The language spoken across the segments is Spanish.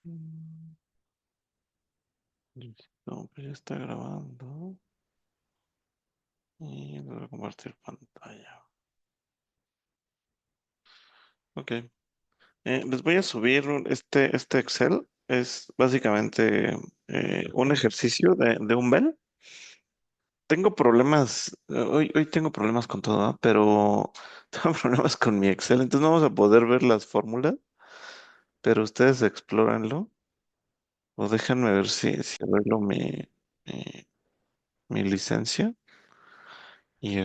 Mm, No, pues ya está grabando. Y voy a compartir pantalla. Ok. Les voy a subir este Excel. Es básicamente un ejercicio de un Bell. Tengo problemas, hoy tengo problemas con todo, ¿no? Pero tengo problemas con mi Excel, entonces no vamos a poder ver las fórmulas, pero ustedes explórenlo o déjenme ver si arreglo mi, mi licencia y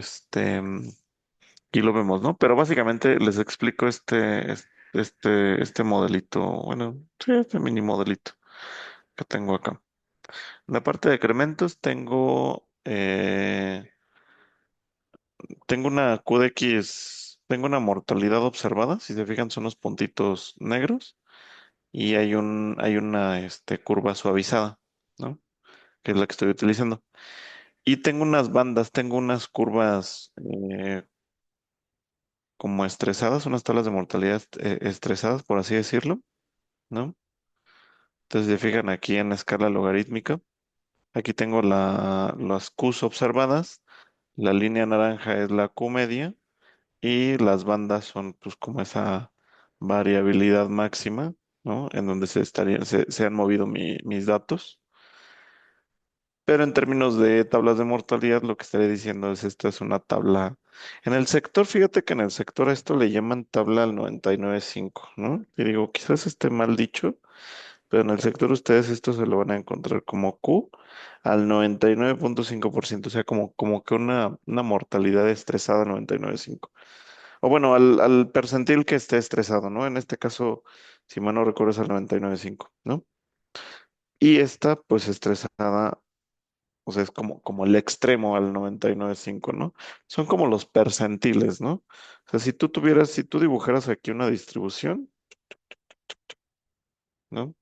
y lo vemos, ¿no? Pero básicamente les explico este modelito, bueno, sí, este mini modelito que tengo acá. En la parte de decrementos tengo una QDX, tengo una mortalidad observada, si se fijan son los puntitos negros y hay una curva suavizada, ¿no? Que es la que estoy utilizando. Y tengo unas bandas, tengo unas curvas como estresadas, unas tablas de mortalidad estresadas, por así decirlo, ¿no? Entonces, se fijan aquí en la escala logarítmica, aquí tengo las Qs observadas, la línea naranja es la Q media y las bandas son pues como esa variabilidad máxima, ¿no? En donde se han movido mis datos. Pero en términos de tablas de mortalidad, lo que estaré diciendo es esta es una tabla. En el sector, fíjate que en el sector a esto le llaman tabla al 99.5, ¿no? Y digo, quizás esté mal dicho, pero en el sector ustedes esto se lo van a encontrar como Q al 99.5%, o sea, como que una mortalidad estresada 99.5. O bueno, al percentil que esté estresado, ¿no? En este caso, si mal no recuerdo, es al 99.5, ¿no? Y esta, pues estresada, o sea, es como el extremo al 99.5, ¿no? Son como los percentiles, ¿no? O sea, si tú dibujaras aquí una distribución, ¿no?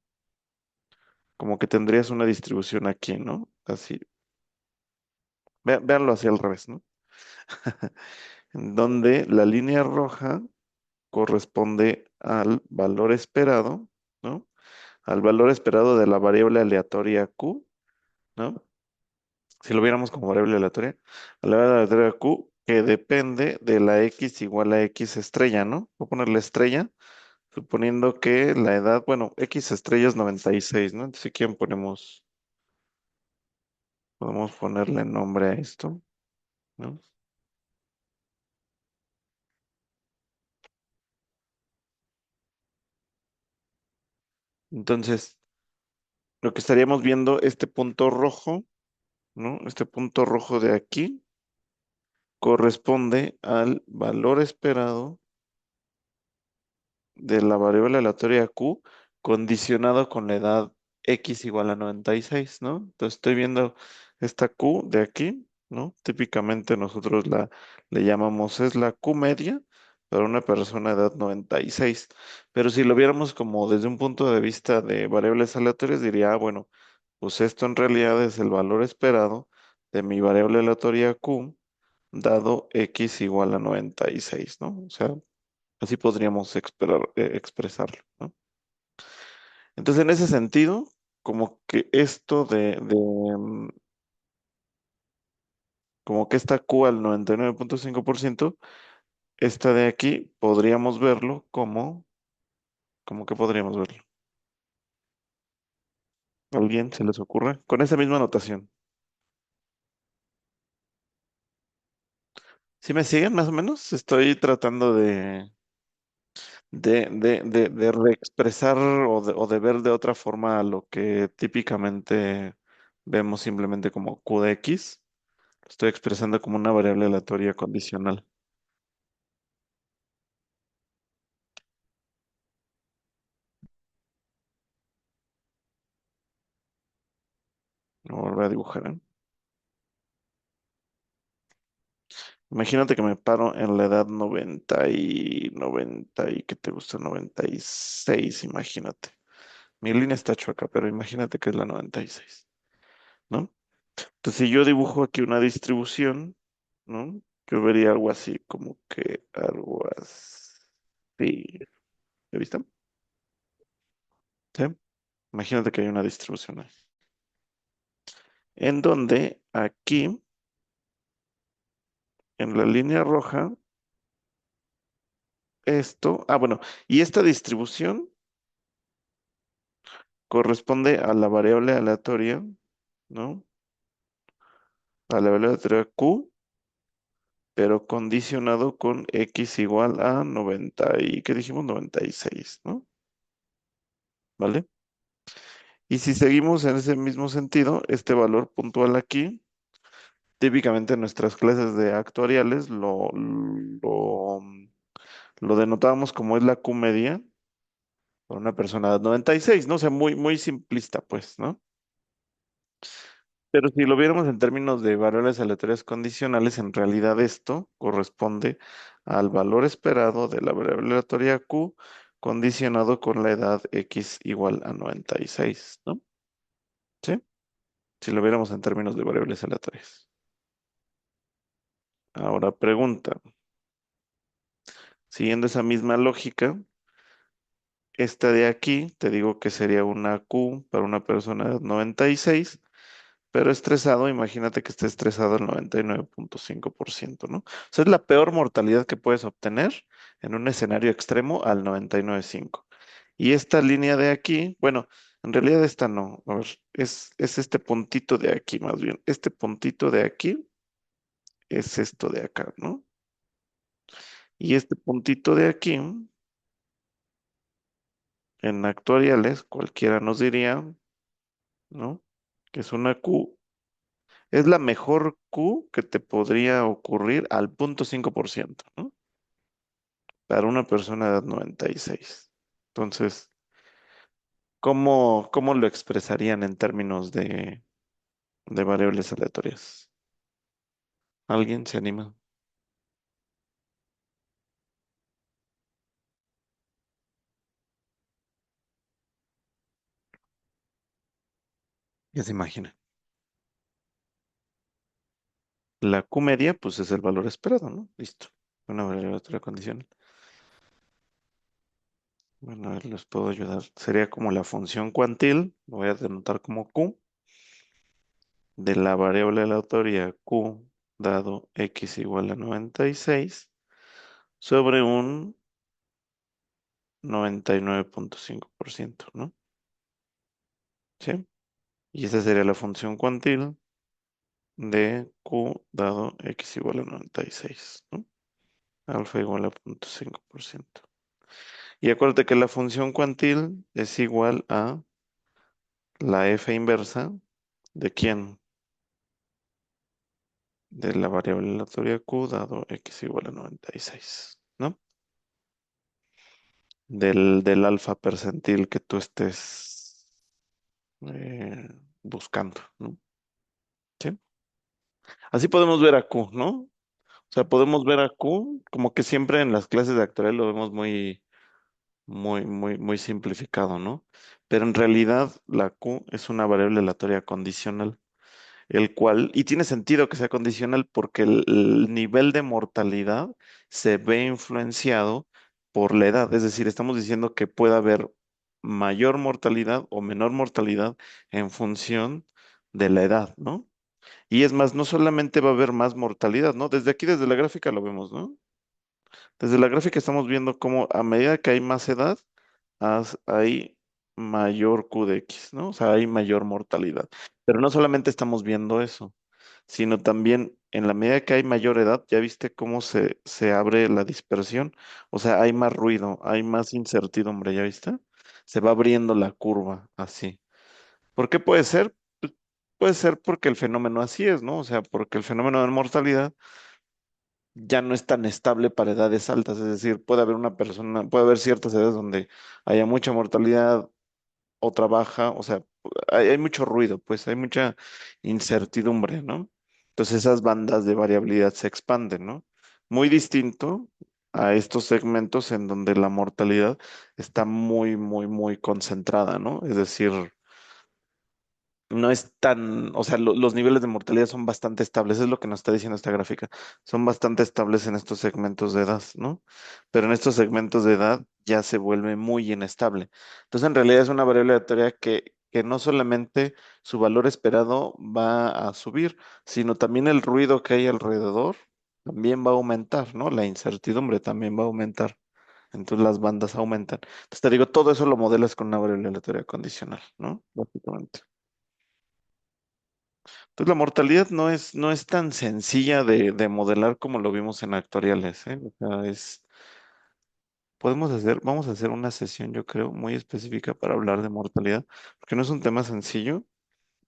Como que tendrías una distribución aquí, ¿no? Así, véanlo así al revés, ¿no? En donde la línea roja corresponde al valor esperado, ¿no? Al valor esperado de la variable aleatoria Q, ¿no? Si lo viéramos como variable aleatoria, a la variable aleatoria Q, que depende de la X igual a X estrella, ¿no? Voy a ponerle estrella, suponiendo que la edad, bueno, X estrella es 96, ¿no? Entonces, si quieren podemos ponerle nombre a esto, ¿no? Entonces, lo que estaríamos viendo, este punto rojo, ¿no? Este punto rojo de aquí corresponde al valor esperado de la variable aleatoria Q condicionado con la edad X igual a 96, ¿no? Entonces estoy viendo esta Q de aquí, ¿no? Típicamente nosotros le llamamos, es la Q media para una persona de edad 96. Pero si lo viéramos como desde un punto de vista de variables aleatorias, diría, bueno, pues esto en realidad es el valor esperado de mi variable aleatoria Q dado X igual a 96, ¿no? O sea, así podríamos expresarlo, ¿no? Entonces, en ese sentido, como que como que esta Q al 99.5%, esta de aquí, podríamos verlo como que podríamos verlo. ¿Alguien se les ocurre? Con esa misma notación. ¿Sí me siguen más o menos? Estoy tratando de reexpresar o de ver de otra forma lo que típicamente vemos simplemente como Q de X. Lo estoy expresando como una variable aleatoria condicional. Lo voy a volver a dibujar, ¿eh? Imagínate que me paro en la edad 90 y ¿qué te gusta? 96, imagínate. Mi línea está chueca, pero imagínate que es la 96, ¿no? Entonces, si yo dibujo aquí una distribución, ¿no? Yo vería algo así, como que algo así. ¿Ya viste? ¿Sí? Imagínate que hay una distribución ahí, en donde aquí, en la línea roja, bueno, y esta distribución corresponde a la variable aleatoria, ¿no? A la variable aleatoria Q, pero condicionado con X igual a 90 y, ¿qué dijimos? 96, ¿no? ¿Vale? Y si seguimos en ese mismo sentido, este valor puntual aquí, típicamente en nuestras clases de actuariales lo denotábamos como es la Q media por una persona de 96, ¿no? O sea, muy, muy simplista, pues, ¿no? Pero si lo viéramos en términos de variables aleatorias condicionales, en realidad esto corresponde al valor esperado de la variable aleatoria Q condicionado con la edad X igual a 96, ¿no? ¿Sí? Si lo viéramos en términos de variables aleatorias. Ahora pregunta, siguiendo esa misma lógica, esta de aquí, te digo que sería una Q para una persona de 96, pero estresado, imagínate que esté estresado al 99,5%, ¿no? O sea, es la peor mortalidad que puedes obtener en un escenario extremo al 99,5. Y esta línea de aquí, bueno, en realidad esta no, a ver, es este puntito de aquí más bien. Este puntito de aquí es esto de acá, ¿no? Y este puntito de aquí, en actuariales, cualquiera nos diría, ¿no? Que es una Q. Es la mejor Q que te podría ocurrir al 0,5%, ¿no? Para una persona de edad 96. Entonces, ¿cómo lo expresarían en términos de variables aleatorias? ¿Alguien se anima? Ya se imagina. La Q media, pues es el valor esperado, ¿no? Listo. Una variable aleatoria condicional. Bueno, a ver, les puedo ayudar. Sería como la función cuantil, lo voy a denotar como Q, de la variable aleatoria Q dado X igual a 96 sobre un 99,5%, ¿no? ¿Sí? Y esa sería la función cuantil de Q dado X igual a 96, ¿no? Alfa igual a 0,5%. Y acuérdate que la función cuantil es igual a la F inversa de quién? De la variable aleatoria Q dado X igual a 96, ¿no? Del alfa percentil que tú estés eh, buscando, ¿no? ¿Sí? Así podemos ver a Q, ¿no? O sea, podemos ver a Q como que siempre en las clases de actualidad lo vemos muy, muy, muy, muy simplificado, ¿no? Pero en realidad la Q es una variable aleatoria condicional, el cual, y tiene sentido que sea condicional porque el nivel de mortalidad se ve influenciado por la edad. Es decir, estamos diciendo que puede haber mayor mortalidad o menor mortalidad en función de la edad, ¿no? Y es más, no solamente va a haber más mortalidad, ¿no? Desde aquí, desde la gráfica lo vemos, ¿no? Desde la gráfica estamos viendo cómo a medida que hay más edad, hay mayor Q de X, ¿no? O sea, hay mayor mortalidad. Pero no solamente estamos viendo eso, sino también en la medida que hay mayor edad, ¿ya viste cómo se abre la dispersión? O sea, hay más ruido, hay más incertidumbre, ¿ya viste? Se va abriendo la curva así. ¿Por qué puede ser? Pues, puede ser porque el fenómeno así es, ¿no? O sea, porque el fenómeno de mortalidad ya no es tan estable para edades altas, es decir, puede haber una persona, puede haber ciertas edades donde haya mucha mortalidad, otra baja, o sea, hay mucho ruido, pues hay mucha incertidumbre, ¿no? Entonces esas bandas de variabilidad se expanden, ¿no? Muy distinto a estos segmentos en donde la mortalidad está muy, muy, muy concentrada, ¿no? Es decir, no es tan, o sea, los niveles de mortalidad son bastante estables, es lo que nos está diciendo esta gráfica, son bastante estables en estos segmentos de edad, ¿no? Pero en estos segmentos de edad ya se vuelve muy inestable. Entonces, en realidad es una variable aleatoria que no solamente su valor esperado va a subir, sino también el ruido que hay alrededor también va a aumentar, ¿no? La incertidumbre también va a aumentar. Entonces las bandas aumentan. Entonces te digo, todo eso lo modelas con una variable aleatoria condicional, ¿no? Básicamente. Entonces la mortalidad no es tan sencilla de modelar como lo vimos en actuariales, ¿eh? O sea, vamos a hacer una sesión, yo creo, muy específica para hablar de mortalidad, porque no es un tema sencillo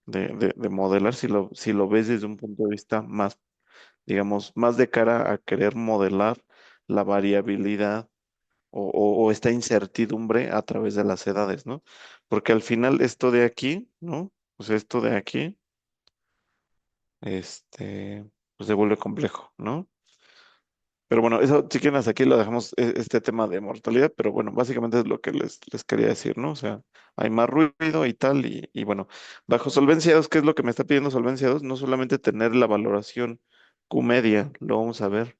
de modelar si lo ves desde un punto de vista más, digamos, más de cara a querer modelar la variabilidad o esta incertidumbre a través de las edades, ¿no? Porque al final esto de aquí, ¿no? Pues esto de aquí, pues se vuelve complejo, ¿no? Pero bueno, eso, si quieren, hasta aquí lo dejamos, este tema de mortalidad, pero bueno, básicamente es lo que les quería decir, ¿no? O sea, hay más ruido y tal, y bueno, bajo solvencia 2, ¿qué es lo que me está pidiendo solvencia 2? No solamente tener la valoración Q media, lo vamos a ver,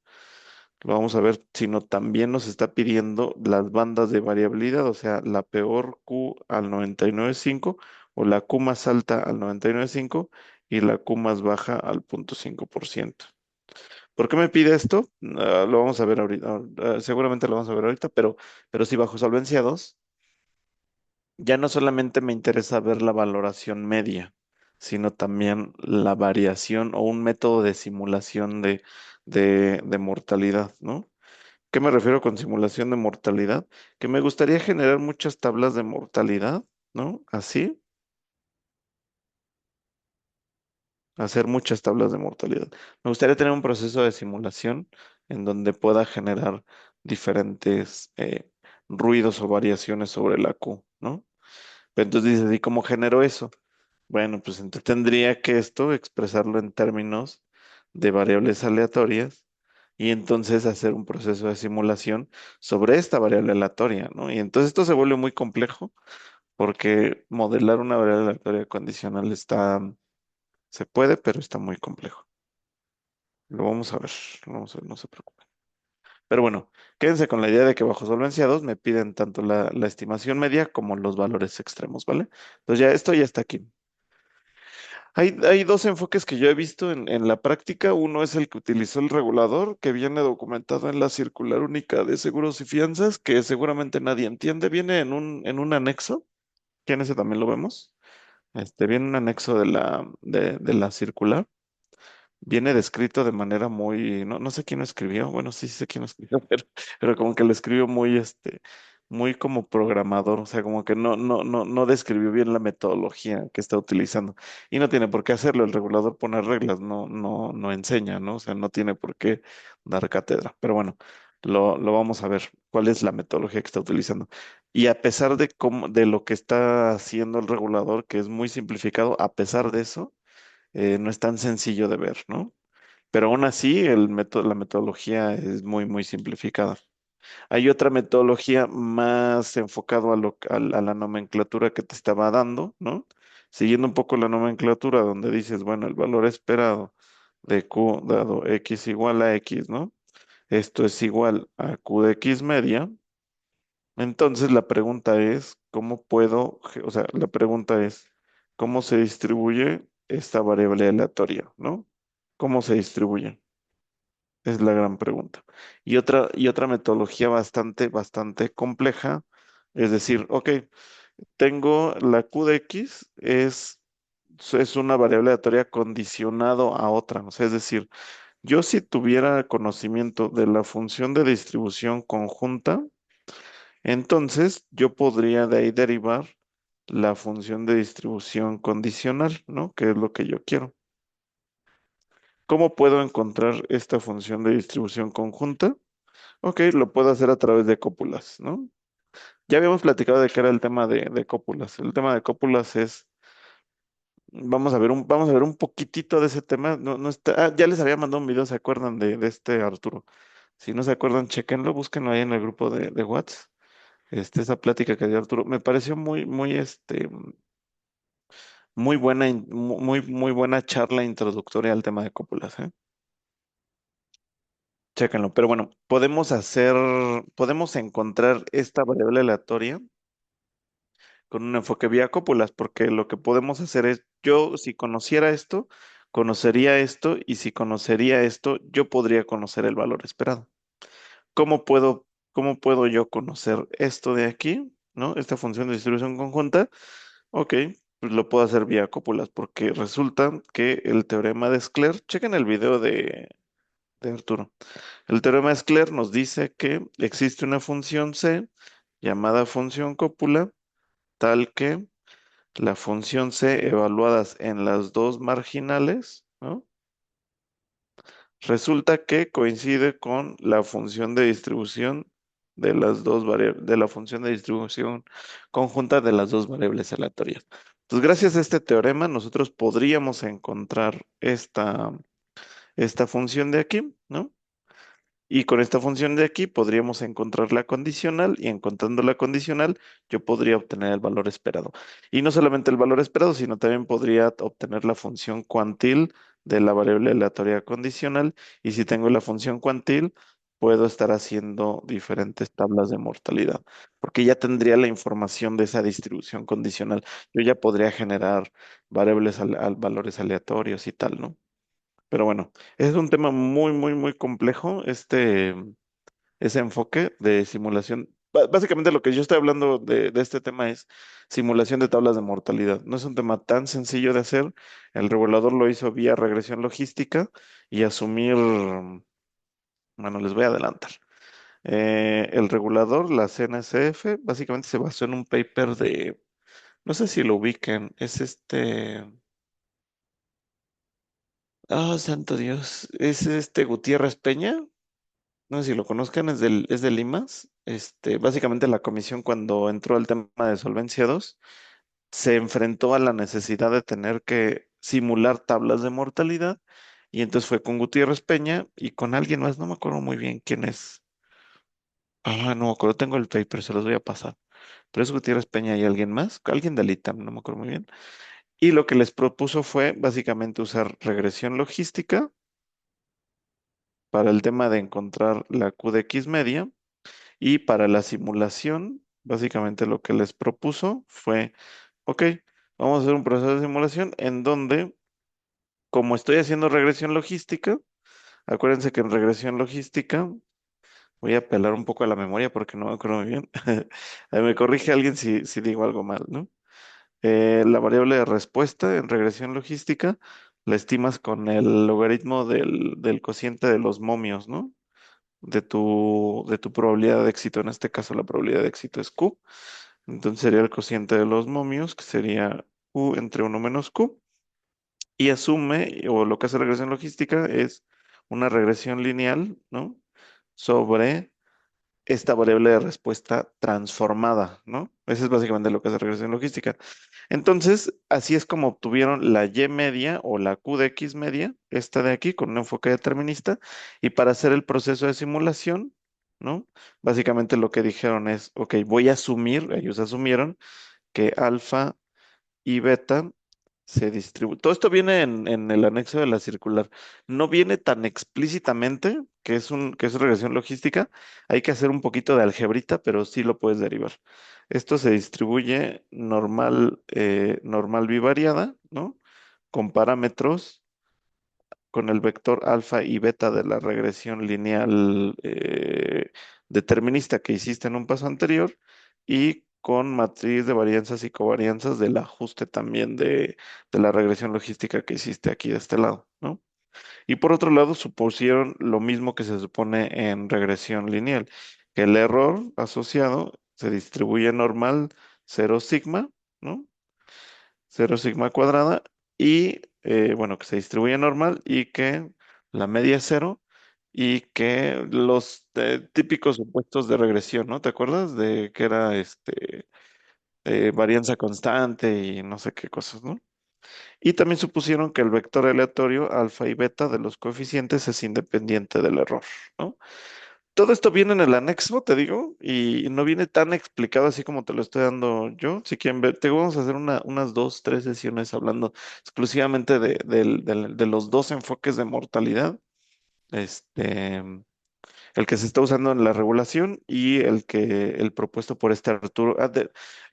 sino también nos está pidiendo las bandas de variabilidad, o sea, la peor Q al 99.5 o la Q más alta al 99.5 y la Q más baja al 0.5%. ¿Por qué me pide esto? Lo vamos a ver ahorita, seguramente lo vamos a ver ahorita, pero si bajo solvencia 2, ya no solamente me interesa ver la valoración media, sino también la variación o un método de simulación de mortalidad, ¿no? ¿Qué me refiero con simulación de mortalidad? Que me gustaría generar muchas tablas de mortalidad, ¿no? Así, hacer muchas tablas de mortalidad. Me gustaría tener un proceso de simulación en donde pueda generar diferentes ruidos o variaciones sobre la Q, ¿no? Pero entonces dices, ¿y cómo genero eso? Bueno, pues entonces tendría que esto expresarlo en términos de variables aleatorias y entonces hacer un proceso de simulación sobre esta variable aleatoria, ¿no? Y entonces esto se vuelve muy complejo porque modelar una variable aleatoria condicional se puede, pero está muy complejo. Lo vamos a ver, no se preocupen. Pero bueno, quédense con la idea de que bajo solvencia 2 me piden tanto la estimación media como los valores extremos, ¿vale? Entonces ya esto ya está aquí. Hay dos enfoques que yo he visto en la práctica. Uno es el que utilizó el regulador, que viene documentado en la Circular Única de Seguros y Fianzas, que seguramente nadie entiende. Viene en un anexo, que en ese también lo vemos. Viene un anexo de la circular. Viene descrito de manera muy, no sé quién lo escribió, bueno, sí sé quién lo escribió, pero como que lo escribió muy como programador, o sea, como que no describió bien la metodología que está utilizando. Y no tiene por qué hacerlo, el regulador pone reglas, no enseña, ¿no? O sea, no tiene por qué dar cátedra. Pero bueno, lo vamos a ver, cuál es la metodología que está utilizando. Y a pesar de lo que está haciendo el regulador, que es muy simplificado, a pesar de eso no es tan sencillo de ver, ¿no? Pero aún así, la metodología es muy, muy simplificada. Hay otra metodología más enfocado a la nomenclatura que te estaba dando, ¿no? Siguiendo un poco la nomenclatura donde dices, bueno, el valor esperado de Q dado X igual a X, ¿no? Esto es igual a Q de X media. Entonces la pregunta es, o sea, la pregunta es, ¿cómo se distribuye esta variable aleatoria, ¿no? ¿Cómo se distribuye? Es la gran pregunta. Y otra metodología bastante, bastante compleja, es decir, ok, tengo la Q de X, es una variable aleatoria condicionado a otra, o sea, es decir, yo si tuviera conocimiento de la función de distribución conjunta, entonces yo podría de ahí derivar la función de distribución condicional, ¿no? Que es lo que yo quiero. ¿Cómo puedo encontrar esta función de distribución conjunta? Ok, lo puedo hacer a través de cópulas, ¿no? Ya habíamos platicado de qué era el tema de cópulas. El tema de cópulas vamos a ver un poquitito de ese tema. No está, ya les había mandado un video, ¿se acuerdan de este Arturo? Si no se acuerdan, chequenlo, búsquenlo ahí en el grupo de WhatsApp. Esa plática que dio Arturo, me pareció muy buena, muy, muy buena charla introductoria al tema de cópulas, ¿eh? Chéquenlo. Pero bueno, podemos encontrar esta variable aleatoria con un enfoque vía cópulas, porque lo que podemos hacer es, yo si conociera esto, conocería esto, y si conocería esto, yo podría conocer el valor esperado. ¿Cómo puedo, cómo puedo yo conocer esto de aquí? ¿No? Esta función de distribución conjunta. Ok, pues lo puedo hacer vía cópulas, porque resulta que el teorema de Schler, chequen el video de Arturo. El teorema de Schler nos dice que existe una función C llamada función cópula, tal que la función C evaluadas en las dos marginales, ¿no? Resulta que coincide con la función de distribución de las dos variables, de la función de distribución conjunta de las dos variables aleatorias. Entonces, gracias a este teorema, nosotros podríamos encontrar esta función de aquí, ¿no? Y con esta función de aquí podríamos encontrar la condicional, y encontrando la condicional yo podría obtener el valor esperado. Y no solamente el valor esperado, sino también podría obtener la función cuantil de la variable aleatoria condicional. Y si tengo la función cuantil, puedo estar haciendo diferentes tablas de mortalidad, porque ya tendría la información de esa distribución condicional. Yo ya podría generar variables valores aleatorios y tal, ¿no? Pero bueno, es un tema muy, muy, muy complejo, ese enfoque de simulación. Básicamente lo que yo estoy hablando de este tema es simulación de tablas de mortalidad. No es un tema tan sencillo de hacer. El regulador lo hizo vía regresión logística y asumir, bueno, les voy a adelantar. El regulador, la CNSF, básicamente se basó en un paper de, no sé si lo ubiquen, es oh, santo Dios, es Gutiérrez Peña. No sé si lo conozcan, es de Limas. Básicamente la comisión cuando entró al tema de Solvencia II se enfrentó a la necesidad de tener que simular tablas de mortalidad, y entonces fue con Gutiérrez Peña y con alguien más, no me acuerdo muy bien quién es. Ah, no me acuerdo, tengo el paper, se los voy a pasar. Pero es Gutiérrez Peña y alguien más, alguien del ITAM, no me acuerdo muy bien. Y lo que les propuso fue básicamente usar regresión logística para el tema de encontrar la Q de X media. Y para la simulación, básicamente lo que les propuso fue, ok, vamos a hacer un proceso de simulación en donde, como estoy haciendo regresión logística, acuérdense que en regresión logística, voy a apelar un poco a la memoria porque no me acuerdo muy bien. Ahí me corrige alguien si digo algo mal, ¿no? La variable de respuesta en regresión logística la estimas con el logaritmo del cociente de los momios, ¿no? De tu probabilidad de éxito. En este caso, la probabilidad de éxito es Q. Entonces sería el cociente de los momios, que sería Q entre uno menos Q. Y asume, o lo que hace regresión logística es una regresión lineal, ¿no? Sobre esta variable de respuesta transformada, ¿no? Eso es básicamente lo que hace regresión logística. Entonces, así es como obtuvieron la Y media o la Q de X media, esta de aquí, con un enfoque determinista, y para hacer el proceso de simulación, ¿no? Básicamente lo que dijeron es, ok, voy a asumir, ellos asumieron que alfa y beta se distribuyen. Todo esto viene en el anexo de la circular. No viene tan explícitamente que es regresión logística. Hay que hacer un poquito de algebrita, pero sí lo puedes derivar. Esto se distribuye normal bivariada, ¿no? Con parámetros, con el vector alfa y beta de la regresión lineal determinista que hiciste en un paso anterior, y con matriz de varianzas y covarianzas del ajuste también de la regresión logística que hiciste aquí de este lado, ¿no? Y por otro lado, supusieron lo mismo que se supone en regresión lineal, que el error asociado se distribuye normal cero sigma, ¿no? Cero sigma cuadrada, y bueno, que se distribuye normal y que la media es cero, y que los típicos supuestos de regresión, ¿no? ¿Te acuerdas de que era varianza constante y no sé qué cosas, ¿no? Y también supusieron que el vector aleatorio alfa y beta de los coeficientes es independiente del error, ¿no? Todo esto viene en el anexo, te digo, y no viene tan explicado así como te lo estoy dando yo. Si quieren ver, te vamos a hacer unas dos, tres sesiones hablando exclusivamente de los dos enfoques de mortalidad. Este, el que se está usando en la regulación y el propuesto por este Arturo.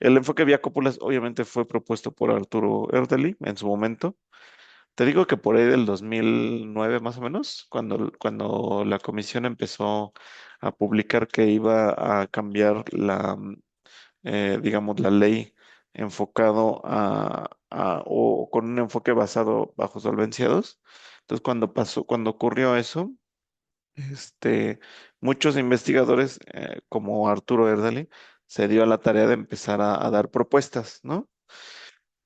El enfoque vía cópulas obviamente fue propuesto por Arturo Erdely en su momento. Te digo que por ahí del 2009 más o menos, cuando la comisión empezó a publicar que iba a cambiar digamos, la ley enfocado o con un enfoque basado bajo solvenciados. Entonces, cuando ocurrió eso, muchos investigadores, como Arturo Erdely, se dio a la tarea de empezar a dar propuestas, ¿no?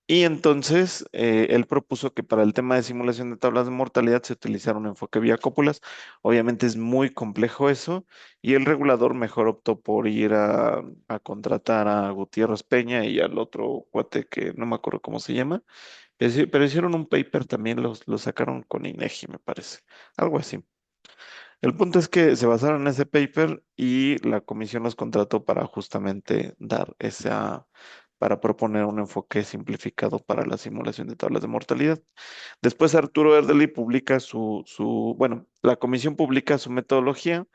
Y entonces él propuso que para el tema de simulación de tablas de mortalidad se utilizara un enfoque vía cópulas. Obviamente es muy complejo eso y el regulador mejor optó por ir a contratar a Gutiérrez Peña y al otro cuate que no me acuerdo cómo se llama, pero hicieron un paper también, lo sacaron con INEGI, me parece, algo así. El punto es que se basaron en ese paper y la comisión los contrató para justamente para proponer un enfoque simplificado para la simulación de tablas de mortalidad. Después Arturo Erdely publica bueno, la comisión publica su metodología,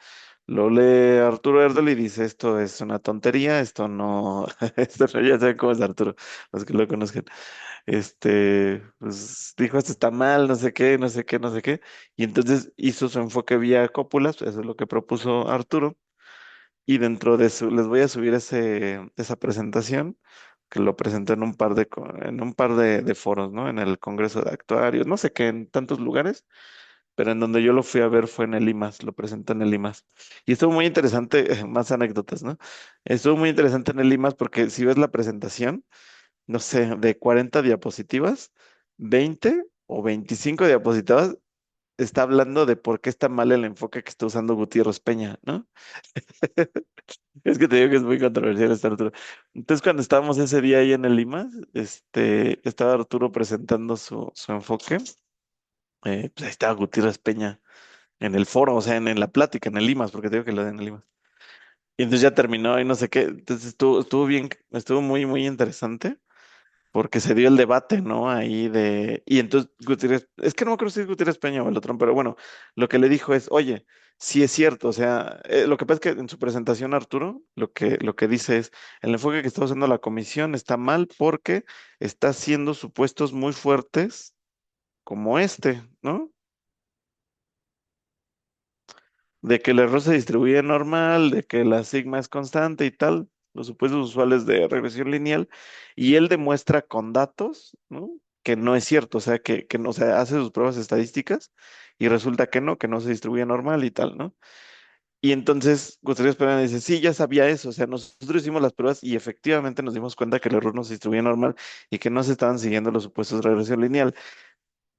lo lee Arturo Erdely y dice, esto es una tontería, esto no, ya saben cómo es Arturo, los que lo conozcan. Pues dijo, esto está mal, no sé qué, no sé qué, no sé qué. Y entonces hizo su enfoque vía cópulas, eso es lo que propuso Arturo. Y dentro de les voy a subir esa presentación, que lo presentó en un par de foros, ¿no? En el Congreso de Actuarios, no sé qué, en tantos lugares, pero en donde yo lo fui a ver fue en el IMAS, lo presentó en el IMAS. Y estuvo muy interesante, más anécdotas, ¿no? Estuvo muy interesante en el IMAS porque si ves la presentación, no sé, de 40 diapositivas, 20 o 25 diapositivas está hablando de por qué está mal el enfoque que está usando Gutiérrez Peña, ¿no? Es que te digo que es muy controversial esta Arturo. Entonces, cuando estábamos ese día ahí en el Lima, estaba Arturo presentando su enfoque. Pues ahí estaba Gutiérrez Peña en el foro, o sea, en la plática, en el Limas, porque te digo que lo de en el Limas. Y entonces ya terminó y no sé qué. Entonces estuvo bien, estuvo muy, muy interesante porque se dio el debate, ¿no? Y entonces Gutiérrez, es que no me acuerdo si es Gutiérrez Peña o el otro, pero bueno, lo que le dijo es, oye, sí es cierto, o sea, lo que pasa es que en su presentación Arturo, lo que dice es, el enfoque que está usando la comisión está mal porque está haciendo supuestos muy fuertes como ¿no? De que el error se distribuye normal, de que la sigma es constante y tal, los supuestos usuales de regresión lineal, y él demuestra con datos, ¿no? Que no es cierto, o sea, que no, o sea, hace sus pruebas estadísticas y resulta que no se distribuye normal y tal, ¿no? Y entonces Gutiérrez Perena dice, sí, ya sabía eso, o sea, nosotros hicimos las pruebas y efectivamente nos dimos cuenta que el error no se distribuye normal y que no se estaban siguiendo los supuestos de regresión lineal.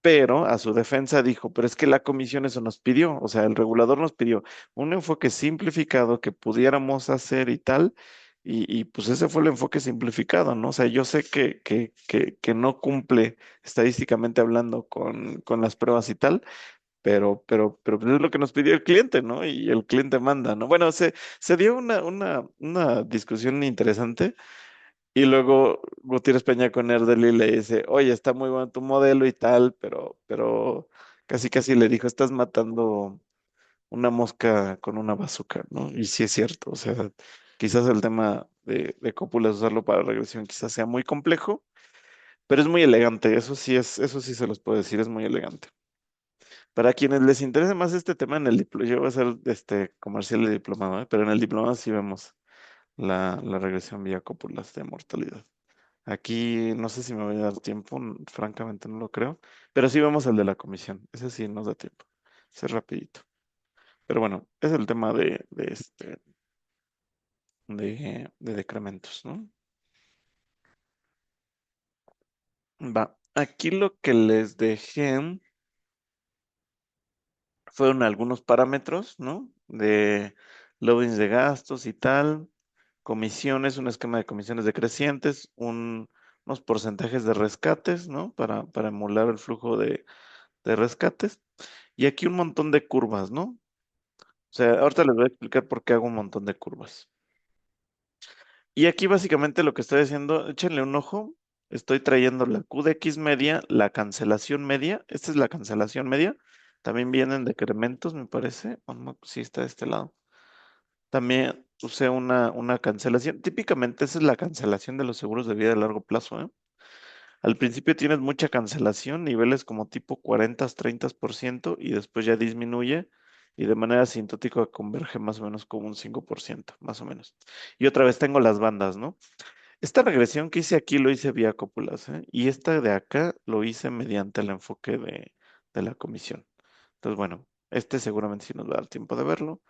Pero a su defensa dijo, pero es que la comisión eso nos pidió, o sea, el regulador nos pidió un enfoque simplificado que pudiéramos hacer y tal, y pues ese fue el enfoque simplificado, ¿no? O sea, yo sé que no cumple estadísticamente hablando con las pruebas y tal, pero pues es lo que nos pidió el cliente, ¿no? Y el cliente manda, ¿no? Bueno, se dio una discusión interesante y luego Gutiérrez Peña con Erdely le dice, oye, está muy bueno tu modelo y tal, pero casi casi le dijo, estás matando una mosca con una bazooka, ¿no? Y sí es cierto, o sea, quizás el tema de cópulas, usarlo para regresión quizás sea muy complejo, pero es muy elegante, eso sí se los puedo decir, es muy elegante. Para quienes les interese más este tema en el diplomado, yo voy a hacer este comercial de diplomado, ¿eh? Pero en el diplomado sí vemos la regresión vía cópulas de mortalidad. Aquí no sé si me voy a dar tiempo, francamente no lo creo, pero sí vemos el de la comisión, ese sí nos da tiempo, ese es rapidito. Pero bueno, es el tema de decrementos, ¿no? Va, aquí lo que les dejé fueron algunos parámetros, ¿no? De loadings de gastos y tal, comisiones, un esquema de comisiones decrecientes, unos porcentajes de rescates, ¿no? Para emular el flujo de rescates. Y aquí un montón de curvas, ¿no? O sea, ahorita les voy a explicar por qué hago un montón de curvas. Y aquí básicamente lo que estoy haciendo, échenle un ojo, estoy trayendo la QDX media, la cancelación media, esta es la cancelación media, También vienen decrementos, me parece. Sí, está de este lado. También usé una cancelación. Típicamente esa es la cancelación de los seguros de vida a largo plazo, ¿eh? Al principio tienes mucha cancelación, niveles como tipo 40-30%, y después ya disminuye y de manera asintótica converge más o menos como un 5%, más o menos. Y otra vez tengo las bandas, ¿no? Esta regresión que hice aquí lo hice vía cópulas, ¿eh? Y esta de acá lo hice mediante el enfoque de la comisión. Entonces, bueno, este seguramente sí nos va a dar tiempo de verlo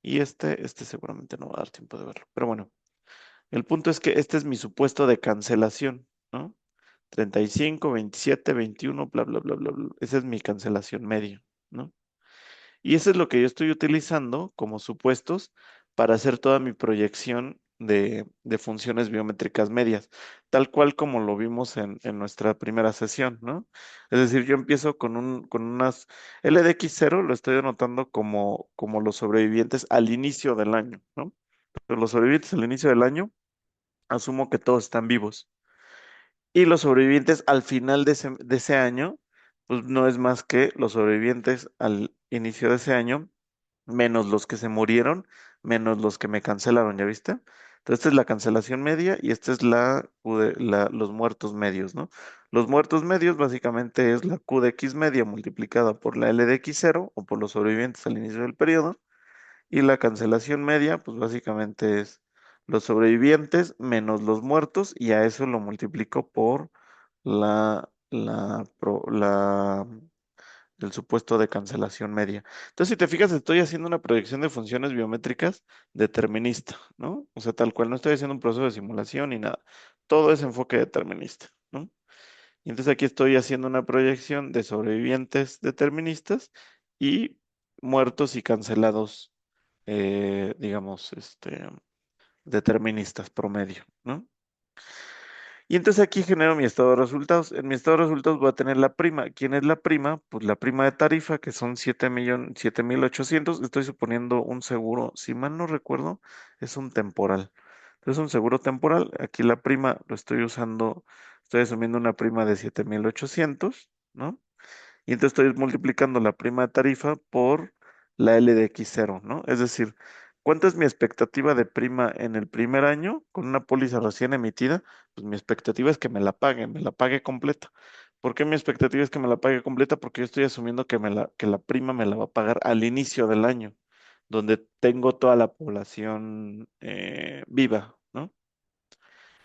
y este seguramente no va a dar tiempo de verlo. Pero bueno, el punto es que este es mi supuesto de cancelación, ¿no? 35, 27, 21, bla, bla, bla, bla, bla. Esa es mi cancelación media, ¿no? Y eso es lo que yo estoy utilizando como supuestos para hacer toda mi proyección de funciones biométricas medias, tal cual como lo vimos en nuestra primera sesión, ¿no? Es decir, yo empiezo con unas LDX0, lo estoy anotando como los sobrevivientes al inicio del año, ¿no? Pero los sobrevivientes al inicio del año, asumo que todos están vivos. Y los sobrevivientes al final de ese año, pues no es más que los sobrevivientes al inicio de ese año menos los que se murieron, menos los que me cancelaron, ¿ya viste? Entonces, esta es la cancelación media y esta es los muertos medios, ¿no? Los muertos medios básicamente es la Q de X media multiplicada por la L de X0 o por los sobrevivientes al inicio del periodo, y la cancelación media, pues básicamente es los sobrevivientes menos los muertos, y a eso lo multiplico por la el supuesto de cancelación media. Entonces, si te fijas, estoy haciendo una proyección de funciones biométricas determinista, ¿no? O sea, tal cual, no estoy haciendo un proceso de simulación ni nada. Todo es enfoque determinista, ¿no? Y entonces aquí estoy haciendo una proyección de sobrevivientes deterministas y muertos y cancelados, digamos, deterministas promedio, ¿no? Y entonces aquí genero mi estado de resultados. En mi estado de resultados voy a tener la prima. ¿Quién es la prima? Pues la prima de tarifa, que son 7.800.000. Estoy suponiendo un seguro, si mal no recuerdo, es un temporal. Entonces, un seguro temporal. Aquí la prima lo estoy usando, estoy asumiendo una prima de 7.800, ¿no? Y entonces estoy multiplicando la prima de tarifa por la L de X0, ¿no? Es decir, ¿cuánto es mi expectativa de prima en el primer año con una póliza recién emitida? Pues mi expectativa es que me la pague completa. ¿Por qué mi expectativa es que me la pague completa? Porque yo estoy asumiendo que la prima me la va a pagar al inicio del año, donde tengo toda la población viva, ¿no?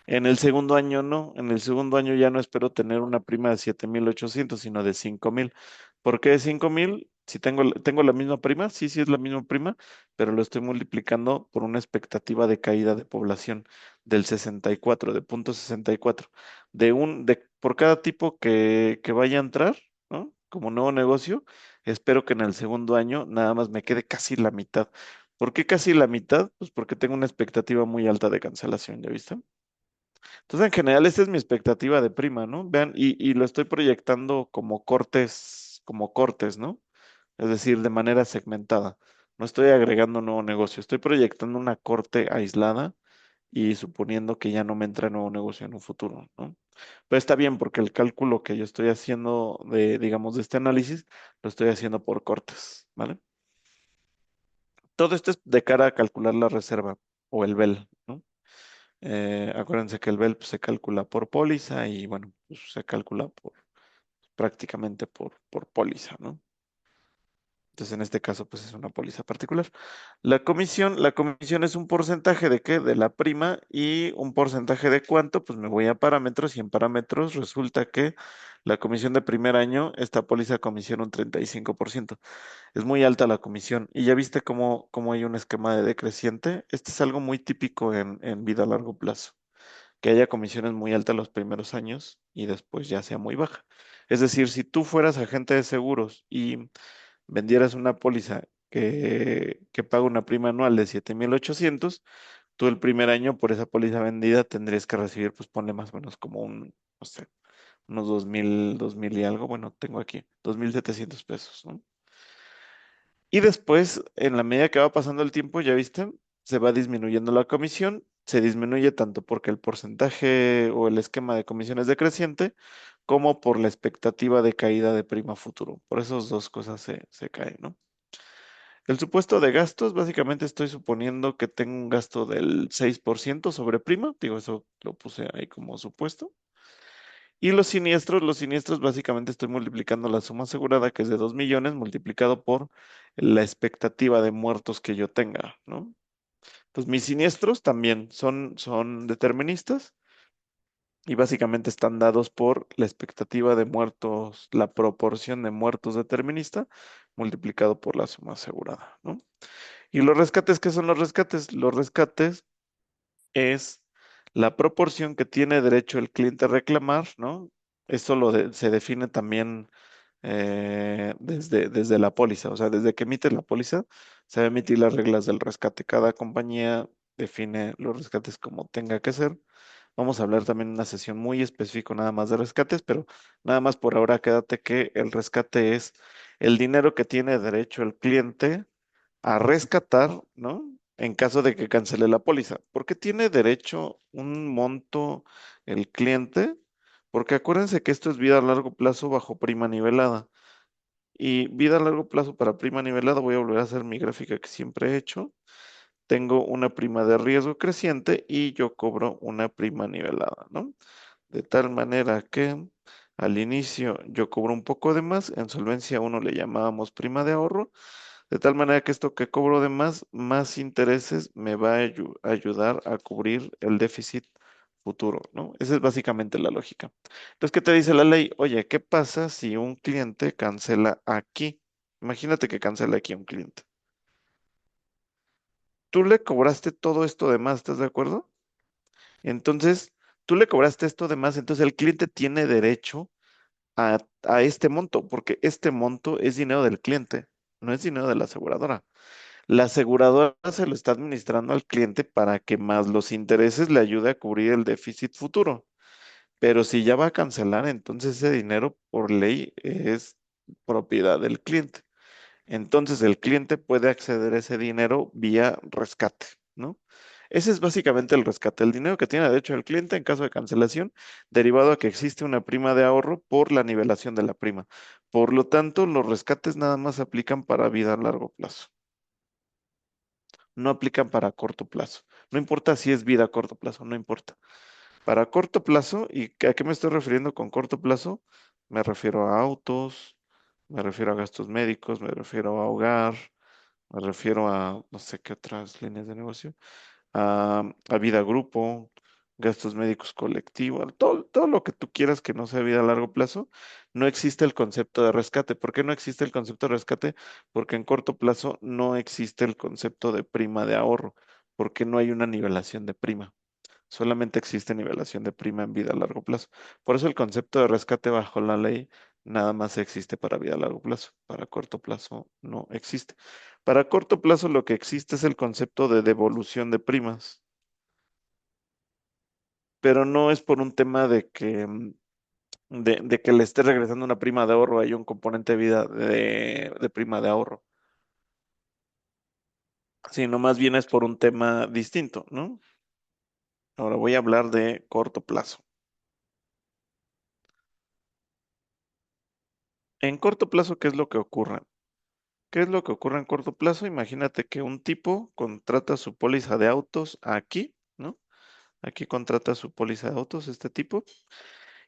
En el segundo año no, en el segundo año ya no espero tener una prima de 7.800, sino de 5.000. ¿Por qué de 5.000? Si tengo la misma prima, sí, sí es la misma prima, pero lo estoy multiplicando por una expectativa de caída de población del 64, de punto 64. Por cada tipo que vaya a entrar, ¿no? Como nuevo negocio, espero que en el segundo año nada más me quede casi la mitad. ¿Por qué casi la mitad? Pues porque tengo una expectativa muy alta de cancelación, ¿ya viste? Entonces, en general, esta es mi expectativa de prima, ¿no? Vean, y lo estoy proyectando como cortes, ¿no? Es decir, de manera segmentada. No estoy agregando nuevo negocio, estoy proyectando una corte aislada y suponiendo que ya no me entra nuevo negocio en un futuro, ¿no? Pero está bien porque el cálculo que yo estoy haciendo digamos, de este análisis, lo estoy haciendo por cortes, ¿vale? Todo esto es de cara a calcular la reserva o el BEL, ¿no? Acuérdense que el BEL pues, se calcula por póliza y bueno, pues, se calcula prácticamente por póliza, ¿no? Entonces, en este caso, pues es una póliza particular. La comisión es un porcentaje de qué? De la prima, y un porcentaje de cuánto, pues me voy a parámetros, y en parámetros resulta que la comisión de primer año, esta póliza comisiona un 35%. Es muy alta la comisión. Y ya viste cómo hay un esquema de decreciente. Este es algo muy típico en vida a largo plazo, que haya comisiones muy altas los primeros años y después ya sea muy baja. Es decir, si tú fueras agente de seguros y vendieras una póliza que paga una prima anual de 7.800, tú el primer año por esa póliza vendida tendrías que recibir, pues ponle más o menos como no sé, unos 2.000 y algo, bueno, tengo aquí, 2.700 pesos, ¿no? Y después, en la medida que va pasando el tiempo, ya viste, se va disminuyendo la comisión se disminuye tanto porque el porcentaje o el esquema de comisiones decreciente, como por la expectativa de caída de prima futuro. Por esas dos cosas se caen, ¿no? El supuesto de gastos, básicamente estoy suponiendo que tengo un gasto del 6% sobre prima, digo, eso lo puse ahí como supuesto. Y los siniestros básicamente estoy multiplicando la suma asegurada, que es de 2 millones, multiplicado por la expectativa de muertos que yo tenga, ¿no? Entonces, mis siniestros también son deterministas y básicamente están dados por la expectativa de muertos, la proporción de muertos determinista multiplicado por la suma asegurada, ¿no? ¿Y los rescates, qué son los rescates? Los rescates es la proporción que tiene derecho el cliente a reclamar, ¿no? Esto se define también desde la póliza, o sea, desde que emite la póliza, se va a emitir las reglas del rescate. Cada compañía define los rescates como tenga que ser. Vamos a hablar también en una sesión muy específica nada más de rescates, pero nada más por ahora quédate que el rescate es el dinero que tiene derecho el cliente a rescatar, ¿no? En caso de que cancele la póliza. ¿Por qué tiene derecho un monto el cliente? Porque acuérdense que esto es vida a largo plazo bajo prima nivelada. Y vida a largo plazo para prima nivelada, voy a volver a hacer mi gráfica que siempre he hecho. Tengo una prima de riesgo creciente y yo cobro una prima nivelada, ¿no? De tal manera que al inicio yo cobro un poco de más, en solvencia uno le llamábamos prima de ahorro, de tal manera que esto que cobro de más intereses me va a ayudar a cubrir el déficit futuro, ¿no? Esa es básicamente la lógica. Entonces, ¿qué te dice la ley? Oye, ¿qué pasa si un cliente cancela aquí? Imagínate que cancela aquí un cliente. Tú le cobraste todo esto de más, ¿estás de acuerdo? Entonces, tú le cobraste esto de más, entonces el cliente tiene derecho a este monto, porque este monto es dinero del cliente, no es dinero de la aseguradora. La aseguradora se lo está administrando al cliente para que más los intereses le ayude a cubrir el déficit futuro. Pero si ya va a cancelar, entonces ese dinero por ley es propiedad del cliente. Entonces el cliente puede acceder a ese dinero vía rescate, ¿no? Ese es básicamente el rescate, el dinero que tiene derecho el cliente en caso de cancelación, derivado a que existe una prima de ahorro por la nivelación de la prima. Por lo tanto, los rescates nada más aplican para vida a largo plazo, no aplican para corto plazo. No importa si es vida a corto plazo, no importa. Para corto plazo, ¿y a qué me estoy refiriendo con corto plazo? Me refiero a autos, me refiero a gastos médicos, me refiero a hogar, me refiero a no sé qué otras líneas de negocio, a vida grupo, gastos médicos colectivos, todo lo que tú quieras que no sea vida a largo plazo, no existe el concepto de rescate. ¿Por qué no existe el concepto de rescate? Porque en corto plazo no existe el concepto de prima de ahorro, porque no hay una nivelación de prima. Solamente existe nivelación de prima en vida a largo plazo. Por eso el concepto de rescate bajo la ley nada más existe para vida a largo plazo. Para corto plazo no existe. Para corto plazo lo que existe es el concepto de devolución de primas, pero no es por un tema de que le esté regresando una prima de ahorro, hay un componente de vida de prima de ahorro, sino más bien es por un tema distinto, ¿no? Ahora voy a hablar de corto plazo. En corto plazo, ¿qué es lo que ocurre? ¿Qué es lo que ocurre en corto plazo? Imagínate que un tipo contrata su póliza de autos aquí, ¿no? Aquí contrata su póliza de autos, este tipo,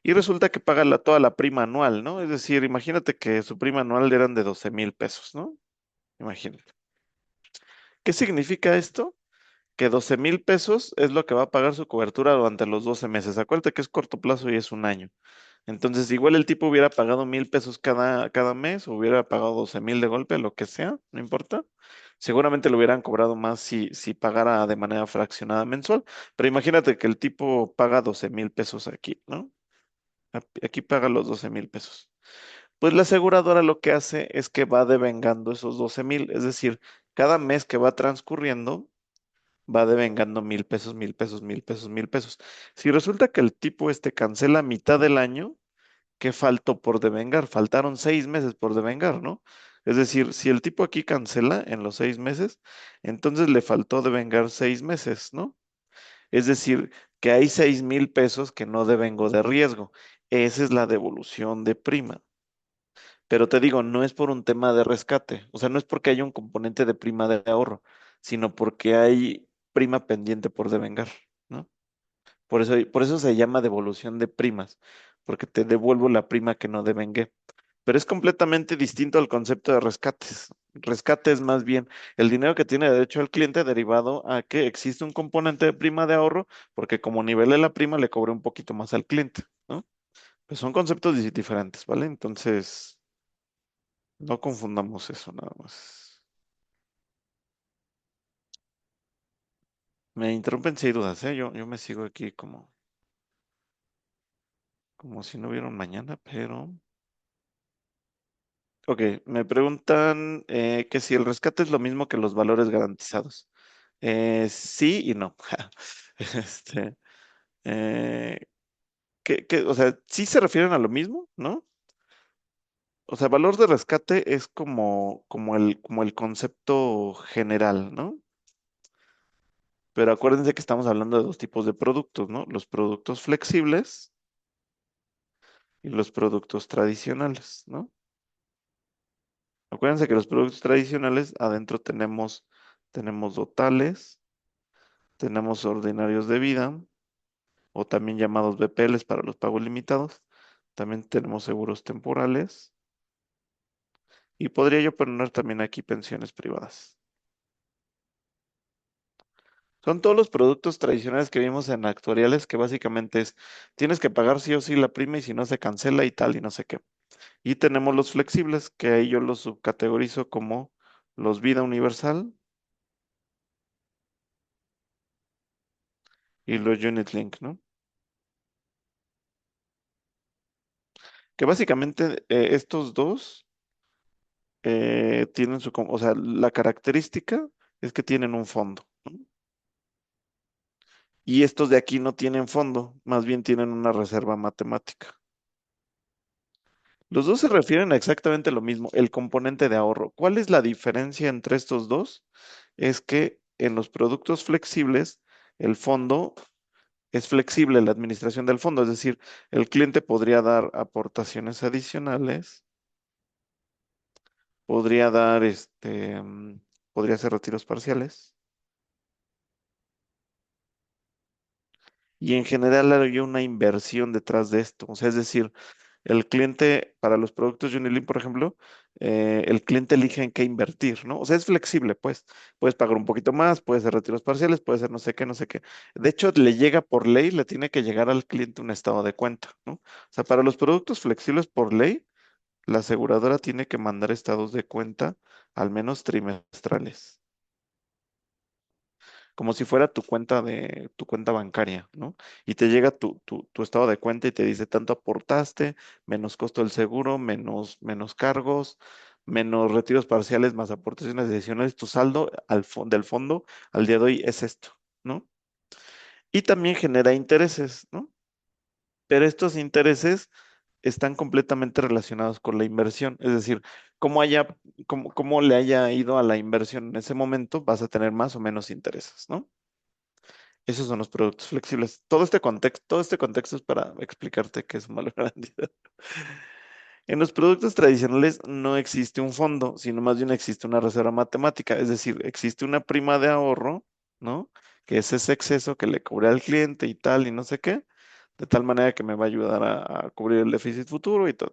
y resulta que paga toda la prima anual, ¿no? Es decir, imagínate que su prima anual eran de 12,000 pesos, ¿no? Imagínate. ¿Qué significa esto? Que 12,000 pesos es lo que va a pagar su cobertura durante los 12 meses. Acuérdate que es corto plazo y es un año. Entonces, igual el tipo hubiera pagado 1,000 pesos cada mes, o hubiera pagado 12,000 de golpe, lo que sea, no importa. Seguramente lo hubieran cobrado más si pagara de manera fraccionada mensual. Pero imagínate que el tipo paga 12,000 pesos aquí, ¿no? Aquí paga los 12,000 pesos. Pues la aseguradora lo que hace es que va devengando esos 12,000, es decir, cada mes que va transcurriendo, va devengando 1,000 pesos, 1,000 pesos, 1,000 pesos, 1,000 pesos. Si resulta que el tipo cancela a mitad del año, ¿qué faltó por devengar? Faltaron 6 meses por devengar, ¿no? Es decir, si el tipo aquí cancela en los 6 meses, entonces le faltó devengar 6 meses, ¿no? Es decir, que hay 6,000 pesos que no devengo de riesgo. Esa es la devolución de prima. Pero te digo, no es por un tema de rescate, o sea, no es porque haya un componente de prima de ahorro, sino porque hay prima pendiente por devengar, ¿no? Por eso se llama devolución de primas, porque te devuelvo la prima que no devengué. Pero es completamente distinto al concepto de rescates. Rescate es más bien el dinero que tiene derecho el cliente derivado a que existe un componente de prima de ahorro, porque como nivelé la prima, le cobré un poquito más al cliente, ¿no? Pues son conceptos diferentes, ¿vale? Entonces, no confundamos eso nada más. Me interrumpen si hay dudas, ¿eh? Yo me sigo aquí como si no hubiera un mañana, pero... Ok, me preguntan que si el rescate es lo mismo que los valores garantizados. Sí y no. Este, eh, o sea, sí se refieren a lo mismo, ¿no? O sea, valor de rescate es como el concepto general, ¿no? Pero acuérdense que estamos hablando de dos tipos de productos, ¿no? Los productos flexibles y los productos tradicionales, ¿no? Acuérdense que los productos tradicionales adentro tenemos totales, tenemos ordinarios de vida, o también llamados BPLs para los pagos limitados. También tenemos seguros temporales y podría yo poner también aquí pensiones privadas. Son todos los productos tradicionales que vimos en actuariales que básicamente es, tienes que pagar sí o sí la prima y si no se cancela y tal y no sé qué. Y tenemos los flexibles, que ahí yo los subcategorizo como los vida universal y los unit link, ¿no? Que básicamente estos dos tienen o sea, la característica es que tienen un fondo, ¿no? Y estos de aquí no tienen fondo, más bien tienen una reserva matemática. Los dos se refieren a exactamente lo mismo, el componente de ahorro. ¿Cuál es la diferencia entre estos dos? Es que en los productos flexibles, el fondo es flexible, la administración del fondo, es decir, el cliente podría dar aportaciones adicionales, podría dar podría hacer retiros parciales. Y en general hay una inversión detrás de esto. O sea, es decir, el cliente, para los productos Unilink, por ejemplo, el cliente elige en qué invertir, ¿no? O sea, es flexible, pues. Puedes pagar un poquito más, puedes hacer retiros parciales, puede ser no sé qué, no sé qué. De hecho, le llega por ley, le tiene que llegar al cliente un estado de cuenta, ¿no? O sea, para los productos flexibles por ley, la aseguradora tiene que mandar estados de cuenta al menos trimestrales, como si fuera tu cuenta bancaria, ¿no? Y te llega tu estado de cuenta y te dice tanto aportaste, menos costo del seguro, menos cargos, menos retiros parciales, más aportaciones adicionales, tu saldo del fondo al día de hoy es esto, ¿no? Y también genera intereses, ¿no? Pero estos intereses están completamente relacionados con la inversión, es decir, cómo le haya ido a la inversión en ese momento, vas a tener más o menos intereses, ¿no? Esos son los productos flexibles. Todo este contexto es para explicarte qué es un valor garantizado. En los productos tradicionales no existe un fondo, sino más bien existe una reserva matemática, es decir, existe una prima de ahorro, ¿no? Que es ese exceso que le cubre al cliente y tal, y no sé qué, de tal manera que me va a ayudar a cubrir el déficit futuro y todo,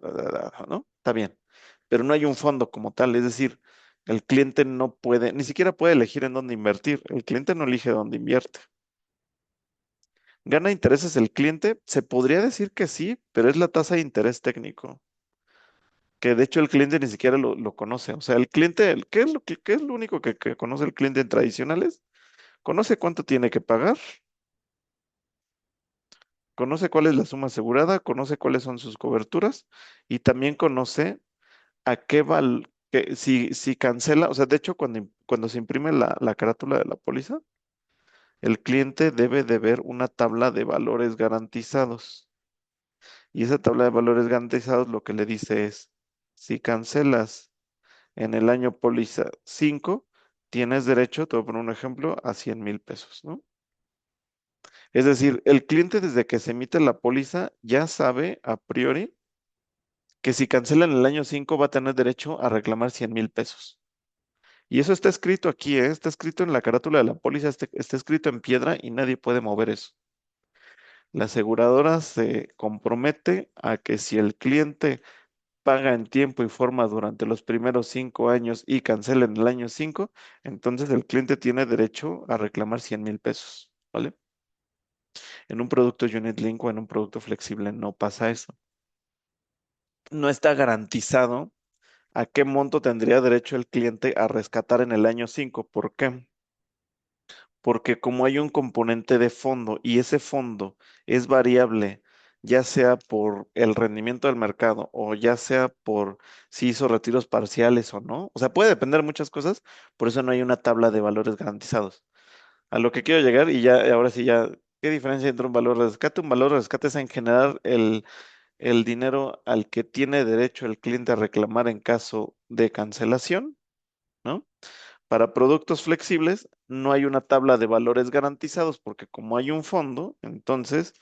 ¿no? Está bien. Pero no hay un fondo como tal, es decir, el cliente no puede, ni siquiera puede elegir en dónde invertir. El cliente no elige dónde invierte. ¿Gana intereses el cliente? Se podría decir que sí, pero es la tasa de interés técnico, que de hecho el cliente ni siquiera lo conoce. O sea, el cliente, ¿qué es lo único que conoce el cliente en tradicionales? Conoce cuánto tiene que pagar, conoce cuál es la suma asegurada, conoce cuáles son sus coberturas y también conoce a si cancela, o sea, de hecho, cuando se imprime la carátula de la póliza, el cliente debe de ver una tabla de valores garantizados. Y esa tabla de valores garantizados lo que le dice es, si cancelas en el año póliza 5, tienes derecho, te voy a poner un ejemplo, a 100,000 pesos, ¿no? Es decir, el cliente desde que se emite la póliza ya sabe a priori que si cancela en el año 5 va a tener derecho a reclamar 100,000 pesos. Y eso está escrito aquí, ¿eh? Está escrito en la carátula de la póliza, está escrito en piedra y nadie puede mover eso. La aseguradora se compromete a que si el cliente paga en tiempo y forma durante los primeros 5 años y cancela en el año 5, entonces el cliente tiene derecho a reclamar 100,000 pesos, ¿vale? En un producto Unit Link o en un producto flexible no pasa eso. No está garantizado a qué monto tendría derecho el cliente a rescatar en el año 5. ¿Por qué? Porque como hay un componente de fondo y ese fondo es variable, ya sea por el rendimiento del mercado o ya sea por si hizo retiros parciales o no, o sea, puede depender de muchas cosas, por eso no hay una tabla de valores garantizados. A lo que quiero llegar, y ya, ahora sí ya, ¿qué diferencia entre un valor de rescate? Un valor de rescate es en general el dinero al que tiene derecho el cliente a reclamar en caso de cancelación, ¿no? Para productos flexibles no hay una tabla de valores garantizados porque como hay un fondo, entonces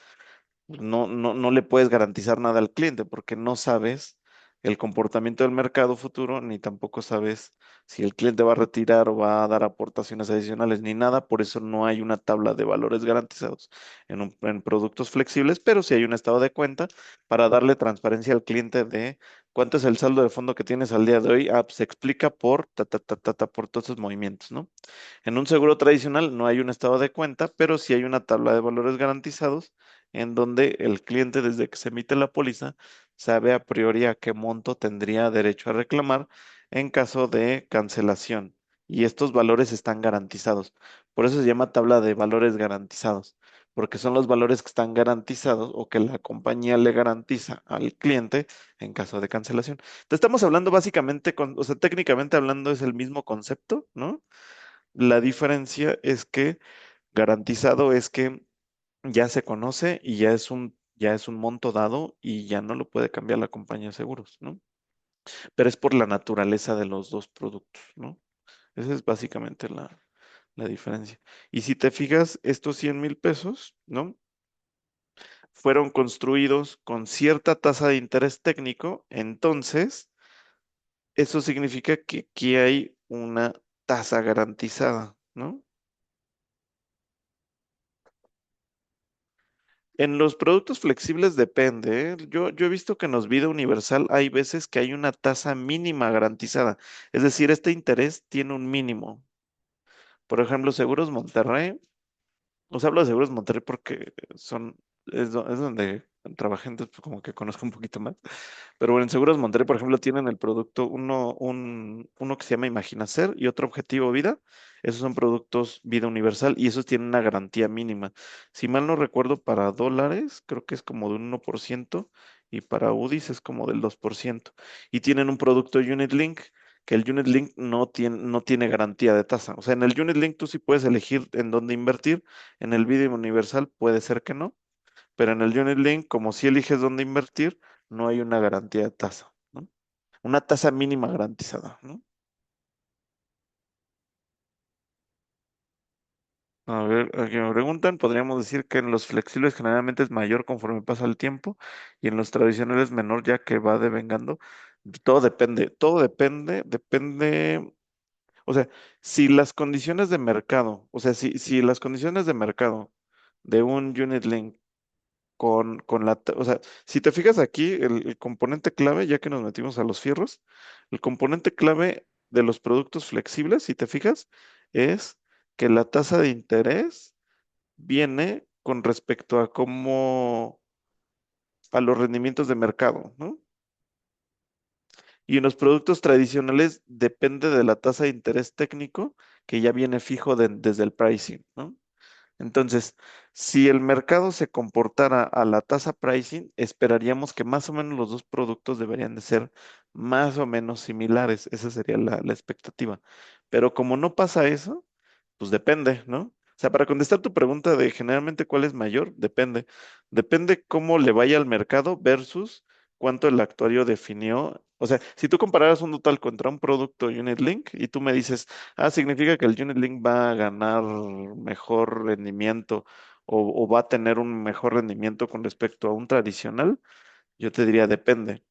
no le puedes garantizar nada al cliente porque no sabes el comportamiento del mercado futuro, ni tampoco sabes si el cliente va a retirar o va a dar aportaciones adicionales, ni nada. Por eso no hay una tabla de valores garantizados en productos flexibles, pero sí hay un estado de cuenta para darle transparencia al cliente de cuánto es el saldo de fondo que tienes al día de hoy. Ah, pues se explica por por todos esos movimientos, ¿no? En un seguro tradicional no hay un estado de cuenta, pero sí hay una tabla de valores garantizados en donde el cliente desde que se emite la póliza sabe a priori a qué monto tendría derecho a reclamar en caso de cancelación. Y estos valores están garantizados. Por eso se llama tabla de valores garantizados, porque son los valores que están garantizados o que la compañía le garantiza al cliente en caso de cancelación. Te estamos hablando básicamente o sea, técnicamente hablando es el mismo concepto, ¿no? La diferencia es que garantizado es que ya se conoce y ya es un monto dado y ya no lo puede cambiar la compañía de seguros, ¿no? Pero es por la naturaleza de los dos productos, ¿no? Esa es básicamente la diferencia. Y si te fijas, estos 100,000 pesos, ¿no? Fueron construidos con cierta tasa de interés técnico, entonces eso significa que aquí hay una tasa garantizada, ¿no? En los productos flexibles depende, ¿eh? Yo he visto que en los Vida Universal hay veces que hay una tasa mínima garantizada. Es decir, este interés tiene un mínimo. Por ejemplo, Seguros Monterrey. Os hablo de Seguros Monterrey porque es donde trabajé, entonces pues, como que conozco un poquito más. Pero bueno, en Seguros Monterrey, por ejemplo, tienen el producto, uno que se llama Imaginacer y otro Objetivo Vida. Esos son productos Vida Universal y esos tienen una garantía mínima. Si mal no recuerdo, para dólares creo que es como de un 1% y para UDIs es como del 2%. Y tienen un producto Unit Link, que el Unit Link no tiene garantía de tasa. O sea, en el Unit Link tú sí puedes elegir en dónde invertir, en el Vida Universal puede ser que no. Pero en el Unit Link, como si eliges dónde invertir, no hay una garantía de tasa, ¿no? Una tasa mínima garantizada, ¿no? A ver, aquí me preguntan, podríamos decir que en los flexibles generalmente es mayor conforme pasa el tiempo y en los tradicionales menor ya que va devengando. Todo depende, o sea, si las condiciones de mercado, o sea, si las condiciones de mercado de un Unit Link o sea, si te fijas aquí, el componente clave, ya que nos metimos a los fierros, el componente clave de los productos flexibles, si te fijas, es que la tasa de interés viene con respecto a los rendimientos de mercado, ¿no? Y en los productos tradicionales depende de la tasa de interés técnico que ya viene fijo desde el pricing, ¿no? Entonces, si el mercado se comportara a la tasa pricing, esperaríamos que más o menos los dos productos deberían de ser más o menos similares. Esa sería la expectativa. Pero como no pasa eso, pues depende, ¿no? O sea, para contestar tu pregunta de generalmente cuál es mayor, depende. Depende cómo le vaya al mercado versus cuánto el actuario definió. O sea, si tú compararas un total contra un producto Unit Link y tú me dices, significa que el Unit Link va a ganar mejor rendimiento o va a tener un mejor rendimiento con respecto a un tradicional, yo te diría depende.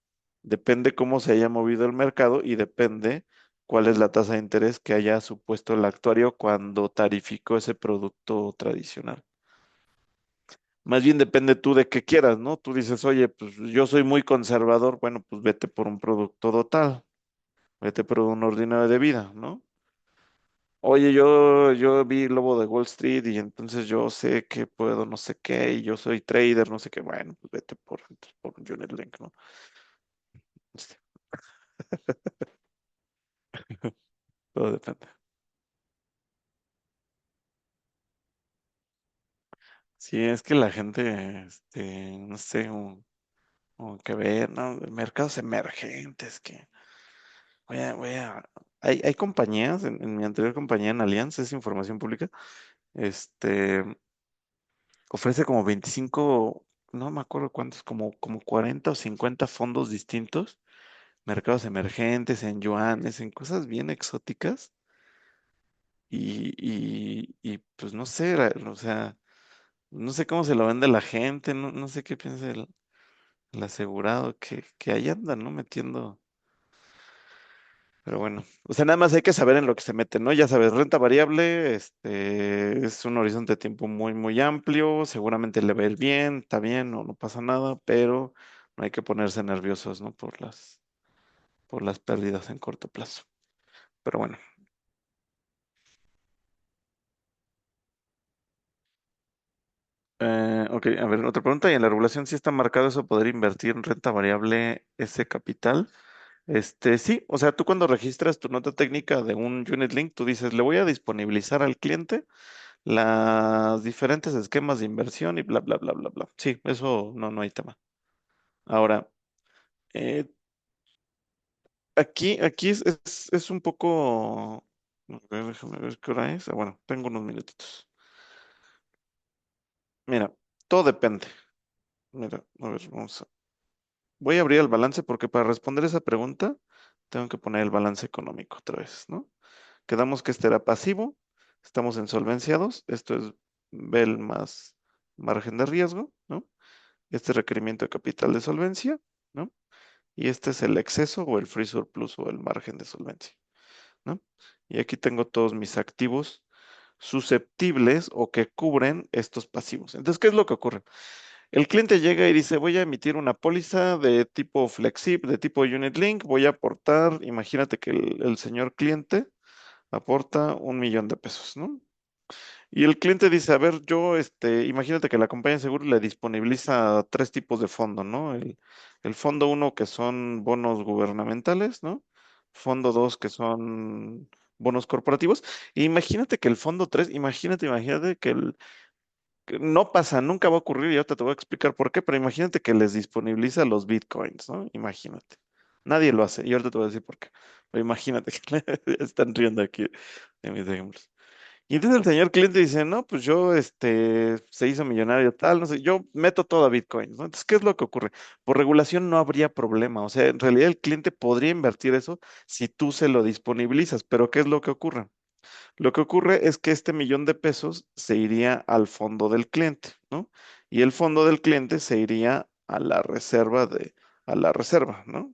Depende cómo se haya movido el mercado y depende cuál es la tasa de interés que haya supuesto el actuario cuando tarificó ese producto tradicional. Más bien depende tú de qué quieras, ¿no? Tú dices, oye, pues yo soy muy conservador, bueno, pues vete por un producto total, vete por un ordinario de vida, ¿no? Oye, yo vi Lobo de Wall Street y entonces yo sé que puedo no sé qué y yo soy trader, no sé qué, bueno, pues vete por un Unit Link, ¿no? Este, todo depende. Sí, es que la gente, no sé, como que ve, ¿no? Mercados emergentes que voy a, hay compañías, en mi anterior compañía en Allianz, es información pública, este, ofrece como 25, no me acuerdo cuántos, como 40 o 50 fondos distintos, mercados emergentes, en yuanes, en cosas bien exóticas, y pues no sé, o sea, no sé cómo se lo vende la gente, no sé qué piensa el asegurado que ahí anda, ¿no? Metiendo. Pero bueno, o sea, nada más hay que saber en lo que se mete, ¿no? Ya sabes, renta variable, es un horizonte de tiempo muy, muy amplio, seguramente le va a ir bien, está bien, no pasa nada, pero no hay que ponerse nerviosos, ¿no? Por las pérdidas en corto plazo. Pero bueno, ok, a ver, otra pregunta, y en la regulación sí está marcado eso, poder invertir en renta variable ese capital. Sí, o sea, tú cuando registras tu nota técnica de un Unit Link, tú dices, le voy a disponibilizar al cliente las diferentes esquemas de inversión y bla, bla, bla, bla, bla. Sí, eso no hay tema. Ahora, eh, aquí es un poco. A ver, déjame ver qué hora es. Bueno, tengo unos minutitos. Mira, todo depende. Mira, a ver, voy a abrir el balance porque para responder esa pregunta tengo que poner el balance económico otra vez, ¿no? Quedamos que este era pasivo, estamos en solvenciados, esto es BEL más margen de riesgo, ¿no? Este requerimiento de capital de solvencia, ¿no? Y este es el exceso o el free surplus o el margen de solvencia, ¿no? Y aquí tengo todos mis activos susceptibles o que cubren estos pasivos. Entonces, ¿qué es lo que ocurre? El cliente llega y dice, voy a emitir una póliza de tipo Flexip, de tipo Unit Link, voy a aportar, imagínate que el señor cliente aporta 1 millón de pesos, ¿no? Y el cliente dice, a ver, imagínate que la compañía de seguro le disponibiliza tres tipos de fondo, ¿no? El fondo uno que son bonos gubernamentales, ¿no? Fondo dos que son bonos corporativos. E imagínate que el fondo tres, imagínate que no pasa, nunca va a ocurrir y ahorita te voy a explicar por qué, pero imagínate que les disponibiliza los bitcoins, ¿no? Imagínate. Nadie lo hace y ahorita te voy a decir por qué. Pero imagínate que están riendo aquí de mis ejemplos. Y entonces el señor cliente dice, no, pues yo, se hizo millonario tal, no sé, yo meto todo a Bitcoin, ¿no? Entonces, ¿qué es lo que ocurre? Por regulación no habría problema, o sea, en realidad el cliente podría invertir eso si tú se lo disponibilizas, pero ¿qué es lo que ocurre? Lo que ocurre es que este 1 millón de pesos se iría al fondo del cliente, ¿no? Y el fondo del cliente se iría a la reserva, ¿no?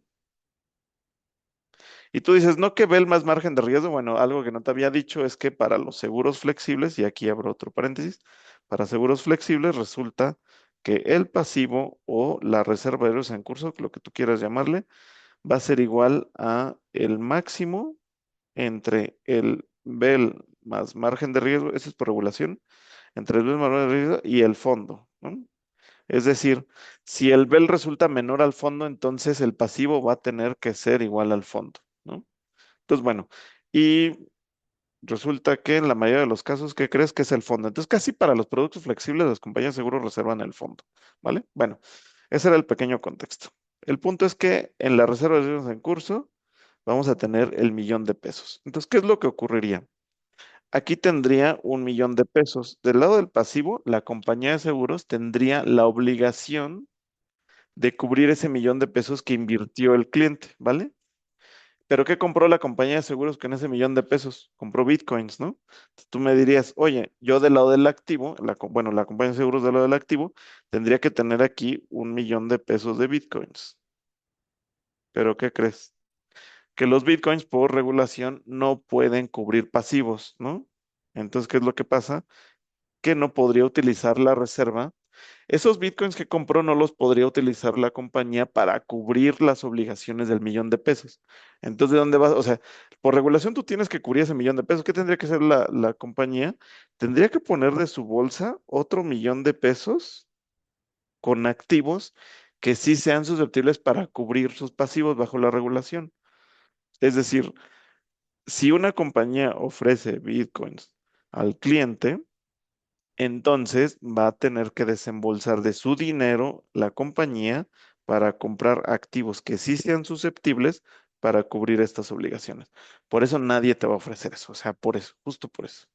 Y tú dices, no que ve el más margen de riesgo. Bueno, algo que no te había dicho es que para los seguros flexibles, y aquí abro otro paréntesis, para seguros flexibles resulta que el pasivo o la reserva de euros en curso, lo que tú quieras llamarle, va a ser igual a el máximo entre el BEL más margen de riesgo, eso es por regulación, entre el BEL más margen de riesgo y el fondo, ¿no? Es decir, si el BEL resulta menor al fondo, entonces el pasivo va a tener que ser igual al fondo, ¿no? Entonces, bueno, y resulta que en la mayoría de los casos, ¿qué crees que es el fondo? Entonces, casi para los productos flexibles, las compañías de seguros reservan el fondo, ¿vale? Bueno, ese era el pequeño contexto. El punto es que en la reserva de riesgos en curso vamos a tener el 1 millón de pesos. Entonces, ¿qué es lo que ocurriría? Aquí tendría 1 millón de pesos. Del lado del pasivo, la compañía de seguros tendría la obligación de cubrir ese millón de pesos que invirtió el cliente, ¿vale? Pero ¿qué compró la compañía de seguros con ese millón de pesos? Compró bitcoins, ¿no? Entonces, tú me dirías, oye, yo del lado del activo, bueno, la compañía de seguros del lado del activo, tendría que tener aquí 1 millón de pesos de bitcoins. ¿Pero qué crees? Que los bitcoins por regulación no pueden cubrir pasivos, ¿no? Entonces, ¿qué es lo que pasa? Que no podría utilizar la reserva. Esos bitcoins que compró no los podría utilizar la compañía para cubrir las obligaciones del millón de pesos. Entonces, ¿de dónde vas? O sea, por regulación tú tienes que cubrir ese millón de pesos. ¿Qué tendría que hacer la compañía? Tendría que poner de su bolsa otro millón de pesos con activos que sí sean susceptibles para cubrir sus pasivos bajo la regulación. Es decir, si una compañía ofrece bitcoins al cliente, entonces va a tener que desembolsar de su dinero la compañía para comprar activos que sí sean susceptibles para cubrir estas obligaciones. Por eso nadie te va a ofrecer eso, o sea, por eso, justo por eso.